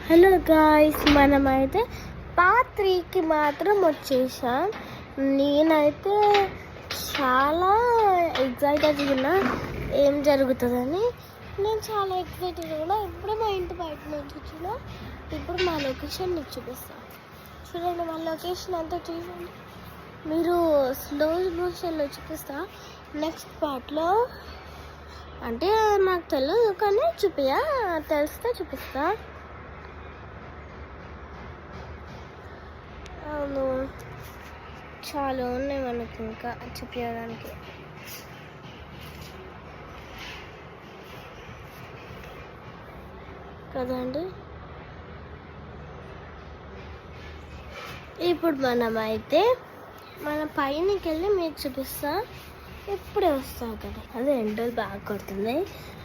Hello guys, మనమైతే part 3కి మాత్రం వచ్చేసాం. నేనైతే చాలా ఎగ్జైటెడ్ ఉన్నా ఏం జరుగుతుందని. నేను చాలా ఎక్సైటెడ్ కూడా. ఇప్పుడు మా ఇంటి బయట నుంచి వచ్చిన. ఇప్పుడు మా లొకేషన్ మీకు చూపిస్తాను. చూడండి, మా లొకేషన్ అంతా చూడండి. మీరు స్లో మోషన్లో చూపిస్తా నెక్స్ట్ పార్ట్లో. అంటే నాకు తెలియదు కానీ తెలిస్తే చూపిస్తా. అవును, చాలా ఉన్నాయి మనకి ఇంకా చూపించడానికి. కదండి, ఇప్పుడు మనమైతే మన పైనకి వెళ్ళి మీకు చూపిస్తా. ఇప్పుడే వస్తాం కదా, అదే ఎండలు బాగా కొడుతుంది.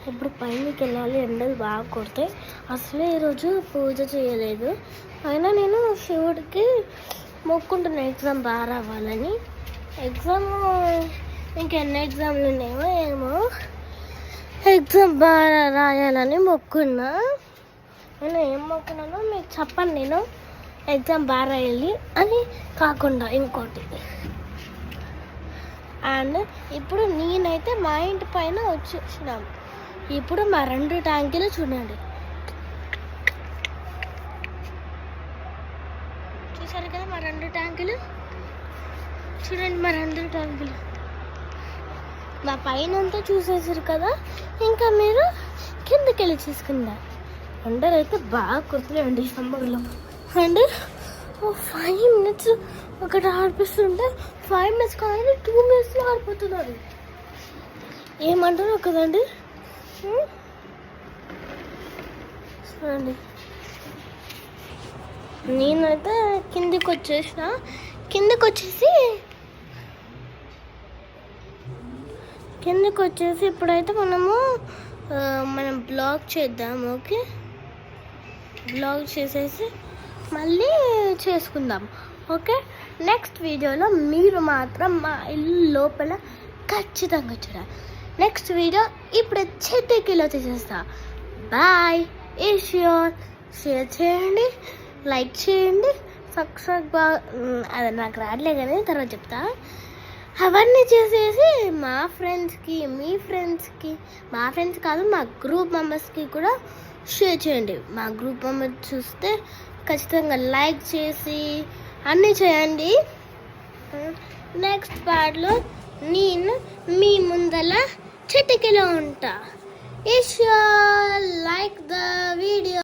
ఇప్పుడు పైనకి వెళ్ళాలి, ఎండలు బాగా కొడతాయి. అసలే ఈరోజు పూజ చేయలేదు. అయినా నేను శివుడికి మొక్కుంటున్నా ఎగ్జామ్ బాగా రావాలని. ఎగ్జామ్ ఇంకెన్ని ఎగ్జామ్లు ఉన్నాయేమో ఎగ్జామ్ బాగా రాయాలని మొక్కున్నా. నేను ఏం మొక్కున్నానో మీకు చెప్పండి. నేను ఎగ్జామ్ బాగా రాయాలి అని కాకుండా ఇంకోటి. అండ్ ఇప్పుడు నేనైతే మా ఇంటి పైన వచ్చేసినాం. ఇప్పుడు మా 2 ట్యాంకులు చూడండి. చూసారు కదా మా 2 ట్యాంకులు. చూడండి మా 2 ట్యాంకులు. మా పైన అంతా చూసేసారు కదా, ఇంకా మీరు కిందకి వెళ్ళి చూసుకుందాం. ఎండలు అయితే బాగా కుడుతున్నాయండి సమ్మర్లో. అండ్ 5 minutes ఒకటి ఆడిపిస్తుంటే 5 minutes కానీ 2 minutesలో ఆడిపోతున్నారు. ఏమంటారు కదండి. చూడండి, నేనైతే కిందికి వచ్చేసి ఇప్పుడైతే మనం బ్లాగ్ చేద్దాం. ఓకే, బ్లాగ్ చేసేసి మళ్ళీ చేసుకుందాం. ఓకే, నెక్స్ట్ వీడియోలో మీరు మాత్రం మా ఇల్లు లోపల ఖచ్చితంగా చూడాలి. నెక్స్ట్ వీడియో ఇప్పుడు చెట్టుకిలో తీసేస్తా. బాయ్. షేర్ చేయండి, లైక్ చేయండి, సబ్స్క్రైబ్. అది నాకు రావట్లే కానీ తర్వాత చెప్తా. అవన్నీ చేసేసి మా ఫ్రెండ్స్కి, మీ ఫ్రెండ్స్కి, మా ఫ్రెండ్స్ కాదు మా గ్రూప్ మెంబర్స్కి కూడా షేర్ చేయండి. మా గ్రూప్ మెంబర్స్ చూస్తే ఖచ్చితంగా లైక్ చేసి అన్నీ చేయండి. నెక్స్ట్ పార్ట్లో నేను మీ ముందల చిటికెలో ఉంటా. Like the video.